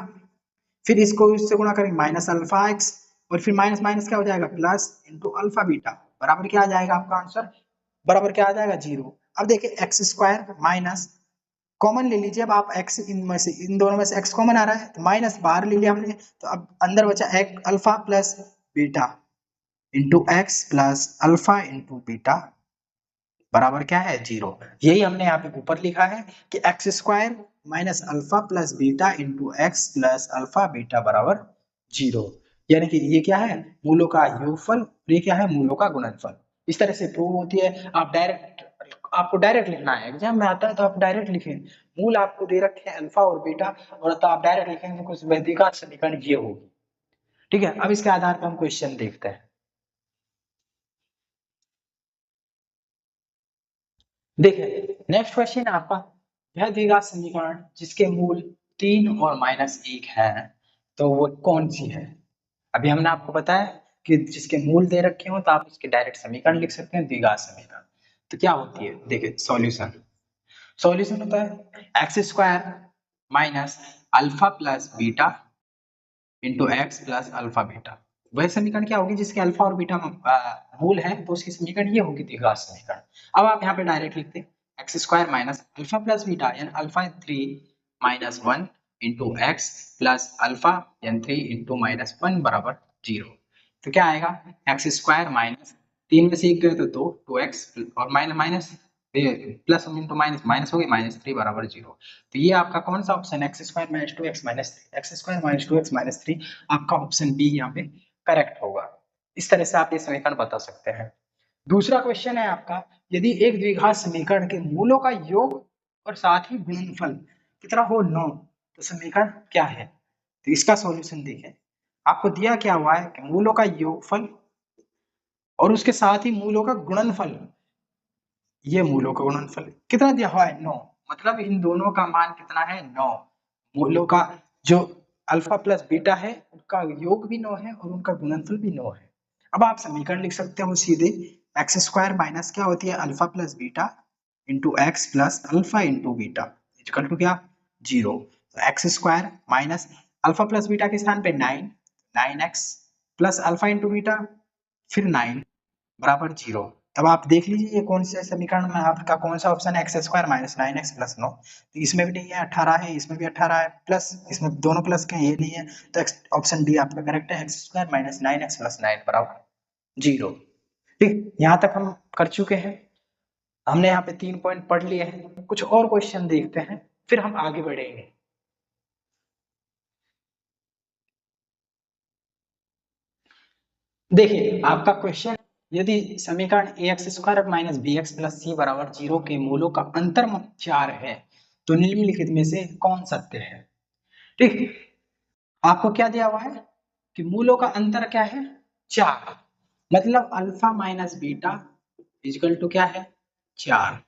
[SPEAKER 1] फिर इसको इससे गुणा करेंगे माइनस अल्फा एक्स और फिर माइनस माइनस क्या हो जाएगा प्लस इंटू अल्फा बीटा बराबर क्या आ जाएगा आपका आंसर बराबर क्या आ जाएगा 0। अब देखिए x² माइनस कॉमन ले लीजिए, अब आप x इनमें से इन दोनों में से x कॉमन आ रहा है तो माइनस बाहर ले लिया हमने, तो अब अंदर बचा एक alpha plus beta into x plus alpha into beta बराबर क्या है 0। यही हमने यहाँ पे ऊपर लिखा है कि x² minus alpha plus beta into x plus alpha beta बराबर जीरो। यानी कि ये क्या है, मूलों का योगफल, और ये क्या है, मूलों का गुणनफल। इस तरह से प्रूव होती है। आप डायरेक्ट, आपको डायरेक्ट लिखना है, एग्जाम में आता है तो आप डायरेक्ट लिखें। मूल आपको दे रखे हैं अल्फा और बीटा, और तो आप डायरेक्ट लिखेंगे कुछ वैदिका समीकरण ये होगी। ठीक है, अब इसके आधार पर हम क्वेश्चन देखते हैं। देखिए नेक्स्ट क्वेश्चन आपका, वह द्विघात समीकरण जिसके मूल 3 और -1 है, तो वो कौन सी है। अभी हमने आपको बताया कि जिसके मूल दे रखे हो तो आप इसके डायरेक्ट समीकरण लिख सकते हैं, द्विघात समीकरण। तो क्या होती है, देखिए सॉल्यूशन। सॉल्यूशन होता है x square minus alpha plus beta into x plus alpha beta. वह समीकरण क्या होगी जिसके अल्फा और बीटा मूल है, तो उसकी समीकरण ये होगी द्विघात समीकरण। अब आप यहाँ पे डायरेक्ट लिखते हैं x square minus alpha plus beta यानी alpha 3 - 1 into x plus alpha यानी 3 × -1 बराबर 0। तो क्या आएगा, एक्स स्क्वायर माइनस 3 में से 1 गए तो 2, 2x और minus minus plus into minus minus हो गई -3 बराबर 0। तो ये आपका कौन सा option, x square minus 2x minus 3, x square minus 2x minus 3, आपका ऑप्शन बी यहाँ पे करेक्ट होगा। इस तरह से आप ये समीकरण बता सकते हैं। दूसरा क्वेश्चन है आपका, यदि एक द्विघात समीकरण के मूलों का योग और साथ ही गुणनफल कितना हो 9, तो समीकरण क्या है। तो इसका सॉल्यूशन देखें, आपको दिया क्या हुआ है कि मूलों का योगफल और उसके साथ ही मूलों का गुणनफल, ये मूलों का गुणनफल कितना दिया हुआ है 9, मतलब इन दोनों का मान कितना है 9। मूलों का जो अल्फा प्लस बीटा है उनका योग भी 9 है और उनका गुणनफल भी 9 है। अब आप समीकरण लिख सकते हो सीधे, एक्स स्क्वायर माइनस क्या होती है alpha plus beta into x plus alpha into beta equal to क्या, 0। तो x square minus alpha plus beta के स्थान पे 9, 9x plus alpha into beta फिर 9 बराबर 0। तब आप देख लीजिए ये कौन से समीकरण में आपका कौन सा ऑप्शन है, x square minus 9x plus 9। तो इसमें भी नहीं है, 18 है, इसमें भी 18 है, प्लस इसमें दोनों प्लस के ये नहीं है, तो ऑप्शन डी आपका करेक्ट है, x square minus 9x plus 9 बराबर 0। ठीक, यहाँ तक हम कर चुके हैं। हमने यहाँ पे 3 पॉइंट पढ़ लिए हैं, कुछ और क्वेश्चन देखते हैं फिर हम आगे बढ़ेंगे। देखिए आपका क्वेश्चन, यदि समीकरण a x square minus b x plus c बराबर 0 के मूलों का अंतर 4 है, तो निम्नलिखित में से कौन सत्य है। ठीक, आपको क्या दिया हुआ है कि मूलों का अंतर क्या है 4, मतलब alpha minus beta equal to क्या है 4।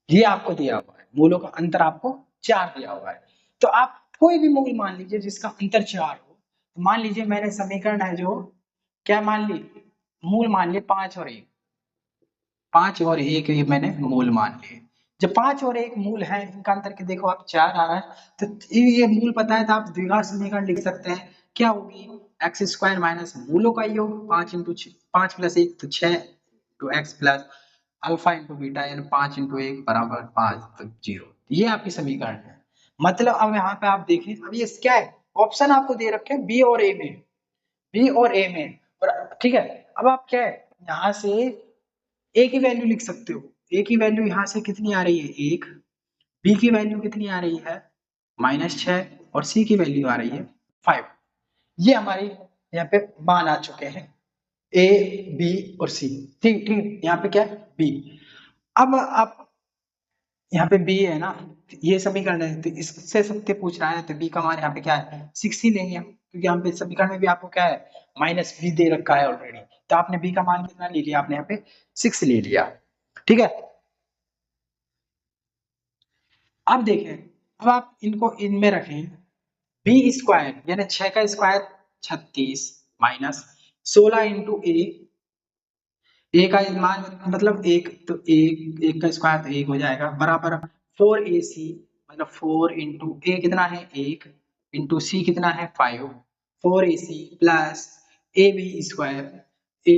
[SPEAKER 1] ये आपको दिया हुआ है, मूलों का अंतर आपको 4 दिया हुआ है। तो आप कोई भी मूल मान लीजिए जिसका अंतर 4 हो। तो मान लीजिए मैंने समीकरण है जो क्या मान ली, मूल मान लिए 5 और 1, 5 और 1 ये मैंने मूल मान लिए। जब 5 और 1 मूल है, इनका अंतर के देखो आप 4 आ रहा है, तो ये मूल पता है तो आप द्विघात समीकरण लिख सकते हैं। क्या होगी, एक्स स्क्वायर माइनस मूलों का योग 5 इंटू 5 प्लस 1 तो 6 to x plus alpha into beta यानी 5 इंटू 1 बराबर 5 तो 0। ये आपकी समीकरण है। मतलब अब यहाँ पे आप देखें, अब ये क्या है, ऑप्शन आपको दे रखे हैं बी और ए में, बी और ए में, और ठीक है। अब आप क्या है, यहाँ से ए की वैल्यू लिख सकते हो। ए की वैल्यू यहाँ से कितनी आ रही है 1, बी की वैल्यू कितनी आ रही है -6 और सी की वैल्यू आ रही है 5। ये हमारी यहाँ पे मान आ चुके हैं ए बी और सी। ठीक ठीक, यहाँ पे क्या है बी। अब आप यहाँ पे बी है ना, ये समीकरण है तो इससे सत्य पूछ रहा है, तो बी का मान यहाँ पे क्या है 6 ही लेंगे हम, क्योंकि यहाँ पे समीकरण में भी आपको क्या है -b दे रखा है ऑलरेडी। तो आपने बी का मान कितना ले लिया, आपने यहाँ पे 6 ले लिया। ठीक है, अब देखें, अब आप इनको इनमें रखें, बी स्क्वायर यानी 6 का स्क्वायर 36 माइनस 16 इंटू ए का मान मतलब एक, तो एक का स्क्वायर तो एक हो जाएगा बराबर 4ac, मतलब 4 इंटू ए कितना है 1 इंटू सी कितना है 5, 4ac plus a b square, ए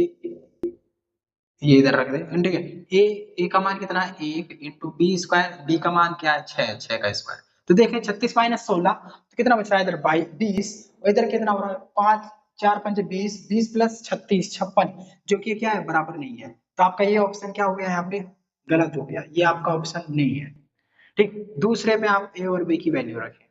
[SPEAKER 1] ये इधर रख दे ठीक है। ए का मान कितना है 1 इंटू बी स्क्वायर, बी का मान क्या है 6, 6 का स्क्वायर। तो देखें 36 माइनस 16 तो कितना बच रहा है इधर 20, और इधर कितना हो रहा है 5 4 5 20, 20 प्लस 36 56, जो कि क्या है बराबर नहीं है। तो आपका ये ऑप्शन क्या हो गया यहाँ पे गलत हो गया, ये आपका ऑप्शन नहीं है। ठीक, दूसरे पे आप ए और बी की वैल्यू रखें।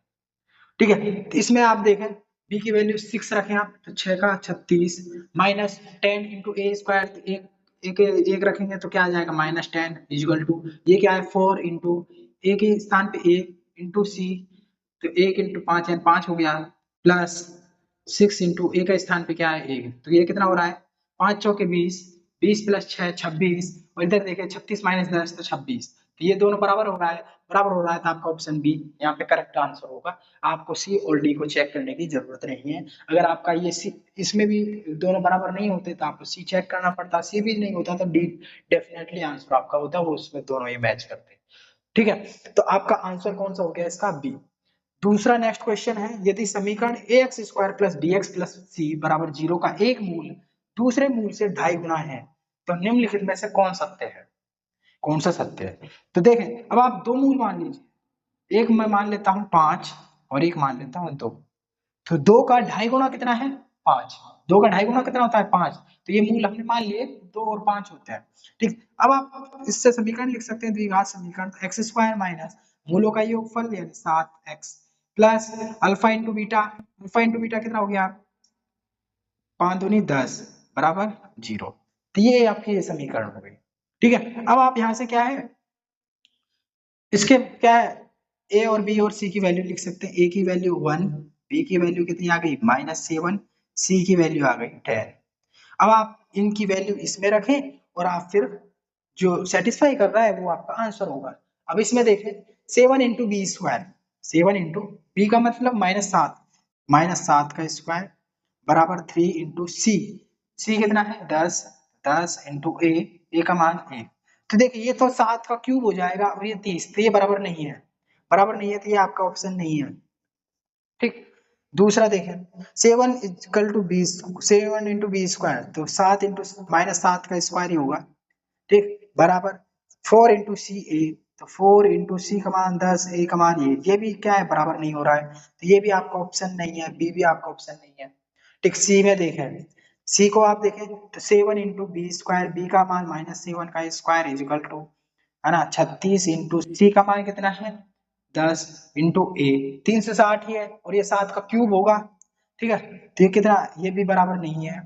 [SPEAKER 1] ठीक है, तो इसमें आप देखें बी की वैल्यू 6 रखें आप तो 6 का 36 माइनस 10 इंटू ए स्क्वायर, एक एक रखेंगे तो क्या आ जाएगा -10 इजल टू ये क्या है 4 इंटू ए के स्थान पे ए इंटू सी, तो 1 इंटू 5 यानी 5 हो गया, प्लस 6 इंटू ए का स्थान पे क्या है ए, तो ये कितना हो रहा है 5 चौके 20, 20 प्लस 6 26, और इधर देखिए 36 माइनस 10 तो 26, तो ये दोनों बराबर हो रहा है, बराबर हो रहा है तो आपका ऑप्शन बी यहाँ पे करेक्ट आंसर होगा। आपको सी और डी को चेक करने की जरूरत नहीं है। अगर आपका ये सी इसमें भी दोनों बराबर नहीं होते तो आपको सी चेक करना पड़ता, सी भी नहीं होता तो डी डेफिनेटली आंसर आपका होता है, वो उसमें दोनों ही मैच करते हैं। ठीक है, तो आपका आंसर कौन सा हो गया इसका बी। दूसरा नेक्स्ट क्वेश्चन है, यदि समीकरण a x square plus b x plus c बराबर 0 का एक मूल दूसरे मूल से 2.5 गुना है तो निम्नलिखित में से कौन सत्य है, कौन सा सत्य है। तो देखें अब आप दो मूल मान लीजिए, एक मैं मान लेता हूं 5 और एक मान लेता हूं 2, तो 2 का 2.5 गुना कितना है 5, 2 का 2.5 गुना कितना होता है 5, तो ये मूल हमने मान लिए 2 और 5 होते हैं। ठीक, अब आप इससे समीकरण लिख सकते हैं द्विघात समीकरण, एक्स स्क्वायर माइनस मूलों का योगफल यानी 7x plus alpha into beta, alpha into beta कितना हो गया 5 दूनी 10 बराबर 0, तो ये आपकी ये समीकरण हो गई। ठीक है, अब आप यहाँ से क्या है इसके क्या है ए और बी और सी की वैल्यू लिख सकते हैं, ए की वैल्यू 1, बी की वैल्यू कितनी आ गई -7, सी की वैल्यू आ गई 10। अब आप इनकी वैल्यू इसमें रखें और आप फिर जो सेटिस्फाई कर रहा है वो आपका आंसर होगा। अब इसमें देखें 7 into b square, 7 into b का मतलब -7, -7 का स्क्वायर बराबर 3 इंटू सी, सी कितना है 10, 10 इंटू ए का मान 1, तो देखिए ये तो 7 का क्यूब हो जाएगा और ये 30, तो ये बराबर नहीं है, बराबर नहीं है तो ये आपका ऑप्शन नहीं है। ठीक, दूसरा देखें 7 equal to 20, 7 into b square तो 7 इंटू -7 का स्क्वायर ही होगा। ठीक, बराबर 4 इंटू सी ए, तो 4 इंटू सी का मान 10, ए का मान ये भी क्या है बराबर नहीं हो रहा है, तो ये भी आपका ऑप्शन नहीं है, बी भी आपका ऑप्शन नहीं है। ठीक, सी में देखें, सी को आप देखें तो 7 इंटू बी स्क्वायर, बी का मान -7 का स्क्वायर इज इक्वल टू है ना 36 इंटू सी का मान कितना है 10 इंटू ए, 360 ही है और ये 7 का क्यूब होगा। ठीक है, तो ये कितना, ये भी बराबर नहीं है।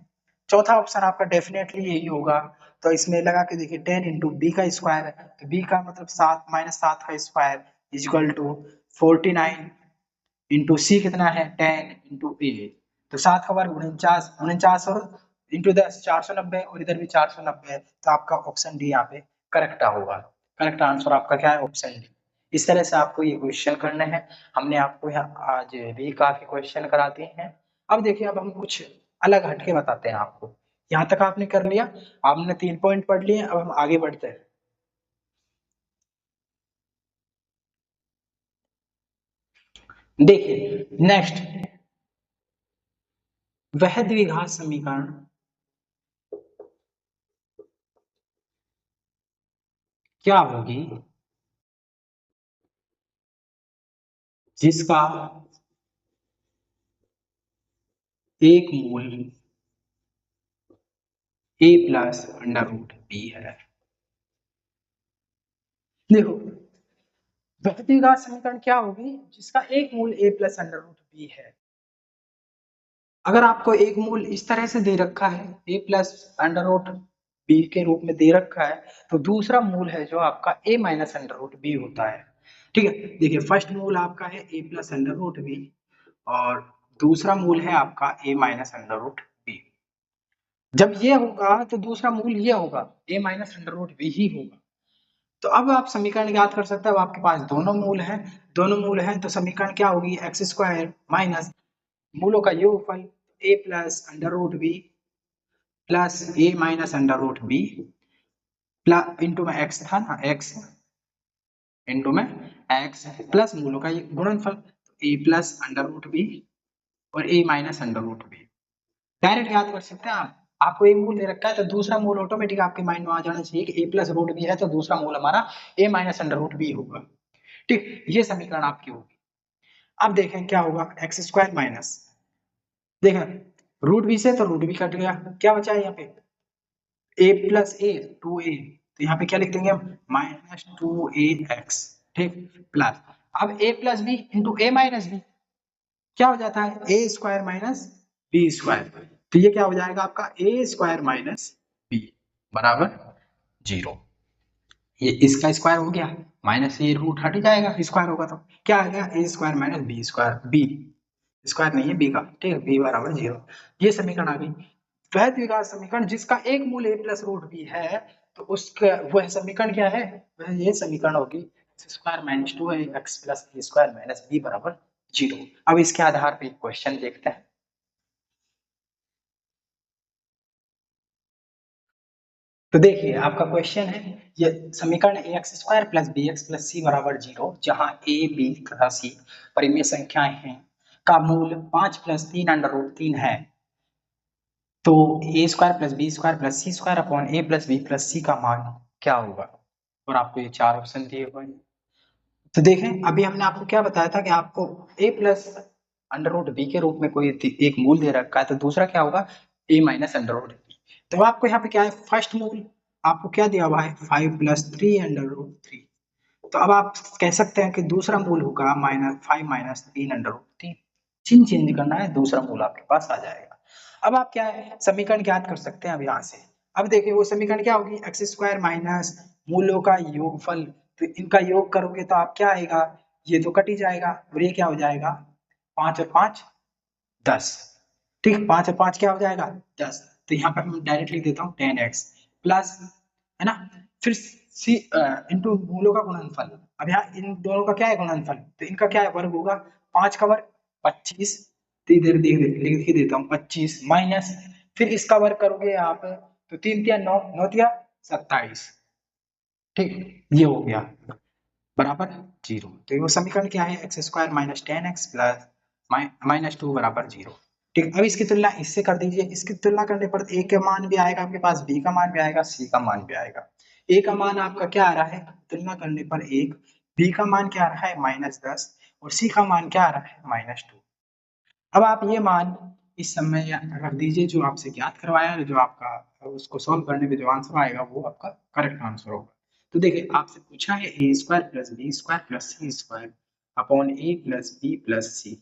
[SPEAKER 1] चौथा ऑप्शन आपका डेफिनेटली यही होगा, तो इसमें लगा के देखिए 10 इंटू बी का स्क्वायर है तो बी का मतलब 7 -7 का square is equal to 49 into c कितना है 10 इंटू ए, तो 7 का वर्ग 49, 49 और इंटू 10 490 और इधर भी 490 है, तो आपका ऑप्शन डी यहाँ पे करेक्ट होगा। करेक्ट आंसर आपका क्या है ऑप्शन डी। इस तरह से आपको ये क्वेश्चन करने हैं, हमने आपको यहाँ आज भी काफी क्वेश्चन कराते हैं। अब देखिए अब हम कुछ अलग हटके बताते हैं आपको, यहाँ तक आपने कर लिया, आपने 3 पॉइंट पढ़ लिए, अब हम आगे बढ़ते हैं। देखिए नेक्स्ट, वह द्विघात समीकरण क्या होगी जिसका एक मूल a plus under root b है। देखो वह समीकरण क्या होगी जिसका एक मूल a plus under root b है। अगर आपको एक मूल इस तरह से दे रखा है a plus under root b के रूप में दे रखा है, तो दूसरा मूल है जो आपका a minus under root b होता है। ठीक है, देखिए फर्स्ट मूल आपका है a plus under root b और दूसरा मूल है आपका a minus under root b. जब ये होगा तो दूसरा मूल ये होगा a minus under root b ही होगा। तो अब आप समीकरण याद कर सकते हैं, अब आपके पास दोनों मूल हैं, दोनों मूल हैं तो समीकरण क्या होगी एक्स स्क्वायर माइनस मूलों का योगफल a plus under root b plus a minus under root b plus into में x था ना x इंटू में x प्लस मूलों का गुणनफल a plus under root b और a minus under root b. Direct याद कर सकते हैं आप, आपको एक मूल दे रखा है तो दूसरा मूल ऑटोमेटिक आपके माइंड में आ जाना चाहिए कि a प्लस रूट बी है तो दूसरा मूल हमारा a minus under root b होगा। ठीक, ये समीकरण आपकी होगी। अब देखें क्या होगा एक्स स्क्वायर माइनस, देखें रूट बी से तो रूट बी कट गया, क्या बचा है यहाँ पे a प्लस ए 2a, तो यहाँ पे क्या लिख देंगे हम -2ax। ठीक, प्लस अब a plus b into a minus b, क्या हो जाता है a square minus b square, तो ये क्या हो जाएगा आपका ए स्क्वायर माइनस बी बराबर 0। ये इसका स्क्वायर हो गया, माइनस ये रूट हट जाएगा, स्क्वायर होगा तो क्या आ गया a square minus b square, b square नहीं है बी का, ठीक है, बी बराबर 0। ये समीकरण आ गई। वह द्विघात समीकरण जिसका एक मूल a प्लस रूट बी है, तो उसका वह समीकरण क्या है, वह ये समीकरण होगी एक्स स्क्वायर माइनस 2 है x plus b square minus b बराबर 0। अब इसके आधार पे एक क्वेश्चन देखते हैं। तो देखिए आपका क्वेश्चन है, ये समीकरण a x square plus b x plus c बराबर 0, जहां ए बी तथा सी परिमेय संख्याएं हैं, का मूल 5 प्लस 3 अंडर रूट 3 है, तो a square plus b square plus c square upon a plus b plus c का मान क्या होगा। और आपको ये 4 ऑप्शन दिए हुए हैं। तो देखें अभी हमने आपको क्या बताया था कि आपको ए प्लस अंडर रूट बी के रूप में कोई एक मूल दे रखा है, तो दूसरा क्या होगा ए माइनस अंडर रूट बी। तो आपको यहाँ पे क्या है, फर्स्ट मूल आपको क्या दिया हुआ है 5 प्लस 3 अंडर रूट 3, तो अब आप कह सकते हैं कि दूसरा मूल होगा माइनस 5 माइनस 3 अंडर रूट 3। चिन्ह चेंज करना है, दूसरा मूल आपके पास आ जाएगा। अब आप क्या है समीकरण ज्ञात कर सकते हैं अब यहाँ से। अब देखिए वो समीकरण क्या होगी, एक्स स्क्वायर माइनस मूलों का योगफल, तो इनका योग करोगे तो आप क्या आएगा, ये तो कट ही जाएगा और ये क्या हो जाएगा 5 और 5 10, ठीक, 5 और 5 क्या हो जाएगा 10, तो यहाँ पर मैं डायरेक्ट लिख देता हूँ 10x प्लस, है ना, फिर सी इंटू मूलों का गुणनफल। अब यहाँ इन दोनों का क्या है गुणनफल, तो इनका क्या है वर्ग होगा, 5 का वर्ग 25, तो इधर लिख ही देता हूँ 25 माइनस, फिर इसका वर्ग करोगे आप तो 3 तिया 9, 9 तिया 27, ठीक, ये हो गया बराबर 0। तो वो समीकरण क्या है x square minus 10x plus minus 2 बराबर 0। ठीक, अब इसकी तुलना इससे कर दीजिए, इसकी तुलना करने पर ए का मान भी आएगा आपके पास, बी का मान भी आएगा, सी का मान भी आएगा। ए का मान आपका क्या आ रहा है तुलना करने पर 1, बी का मान क्या आ रहा है -10 और सी का मान क्या आ रहा है -2। अब आप ये मान इस समय रख दीजिए जो आपसे ज्ञात करवाया है, जो आपका उसको सॉल्व करने पे जो आंसर आएगा वो आपका करेक्ट आंसर होगा। तो देखिए आपसे पूछा है a square plus b square plus c square upon a plus b plus c,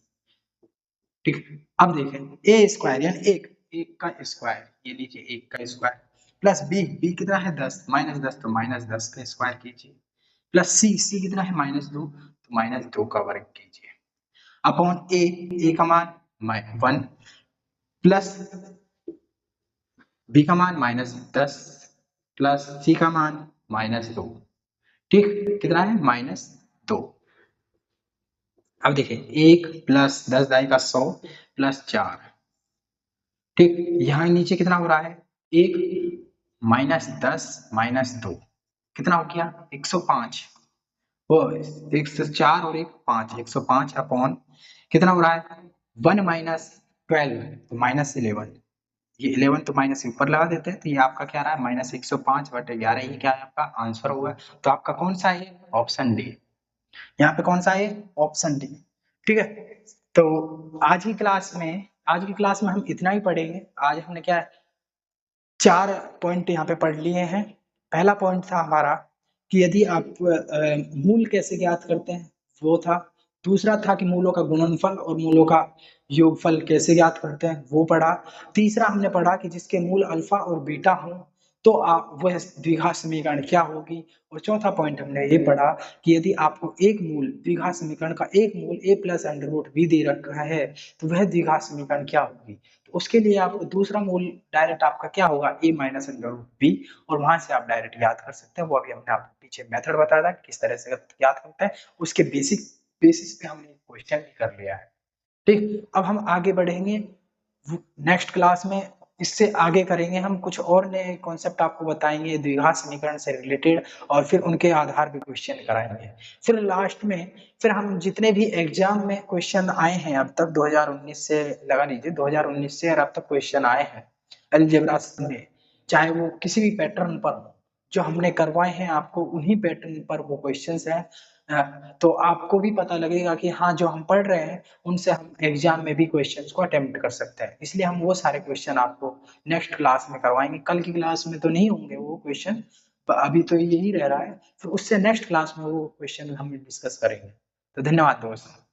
[SPEAKER 1] ठीक। अब देखें ए स्क्वायर यानी एक एक का स्क्वायर, ये लीजिए एक का स्क्वायर प्लस बी, बी कितना है 10, -10 तो -10 का स्क्वायर कीजिए, प्लस सी, सी कितना है -2 तो -2 का वर्ग कीजिए, अपॉन ए का मान 1 प्लस बी का मान -10 प्लस सी का मान -2, ठीक, कितना है -2। अब देखिए 1 प्लस 10 दाई का 100 प्लस 4, ठीक, यहाँ नीचे कितना हो रहा है 1 -10 -2 कितना हो गया 105, वो 104 और 1 5, 105 अपॉन कितना हो रहा है 1 माइनस 12 तो -11, ये 11 तो माइनस ऊपर लगा देते हैं, तो ये आपका क्या रहा है -105/11, ये क्या है आपका आंसर होगा। तो आपका कौन सा है ऑप्शन डी, यहाँ पे कौन सा है ऑप्शन डी, ठीक है। तो आज की क्लास में हम इतना ही पढ़ेंगे। आज हमने क्या 4 पॉइंट यहाँ पे पढ़ लिए हैं। पहला पॉइंट था हमारा कि यदि आप मूल कैसे ज्ञात करते हैं वो था, दूसरा था कि मूलों का गुणनफल और मूलों का योगफल कैसे ज्ञात करते हैं वो पढ़ा, तीसरा हमने पढ़ा कि जिसके मूल अल्फा और बीटा हो तो आप वह द्विघात समीकरण क्या होगी, और चौथा पॉइंट हमने ये पढ़ा कि यदि आपको एक मूल द्विघात समीकरण का एक मूल a plus under root b दे रखा है तो वह द्विघात समीकरण क्या होगी। तो उसके लिए आपको दूसरा मूल डायरेक्ट आपका क्या होगा a minus under root b, और वहां से आप डायरेक्ट याद कर सकते हैं। वो अभी हमने आपको पीछे मेथड बताया था किस तरह से याद करते हैं, उसके बेसिस पे हमने क्वेश्चन भी कर लिया है, ठीक। अब हम आगे बढ़ेंगे नेक्स्ट क्लास में, इससे आगे करेंगे हम कुछ और नए कॉन्सेप्ट आपको बताएंगे द्विघात समीकरण से रिलेटेड, और फिर उनके आधार पे क्वेश्चन कराएंगे। फिर लास्ट में फिर हम जितने भी एग्जाम में क्वेश्चन आए हैं अब तक 2019 से लगा लीजिए 2019 से और अब तक क्वेश्चन आए हैं अलजेब्रा में, चाहे वो किसी भी पैटर्न पर हो, जो हमने करवाए हैं आपको उन्हीं पैटर्न पर वो क्वेश्चंस हैं। तो आपको भी पता लगेगा कि हाँ जो हम पढ़ रहे हैं उनसे हम एग्जाम में भी क्वेश्चंस को अटेम्प्ट कर सकते हैं, इसलिए हम वो सारे क्वेश्चन आपको नेक्स्ट क्लास में करवाएंगे। कल की क्लास में तो नहीं होंगे वो क्वेश्चन, अभी तो यही रह रहा है, फिर उससे नेक्स्ट क्लास में वो क्वेश्चन हम डिस्कस करेंगे। तो धन्यवाद दोस्त।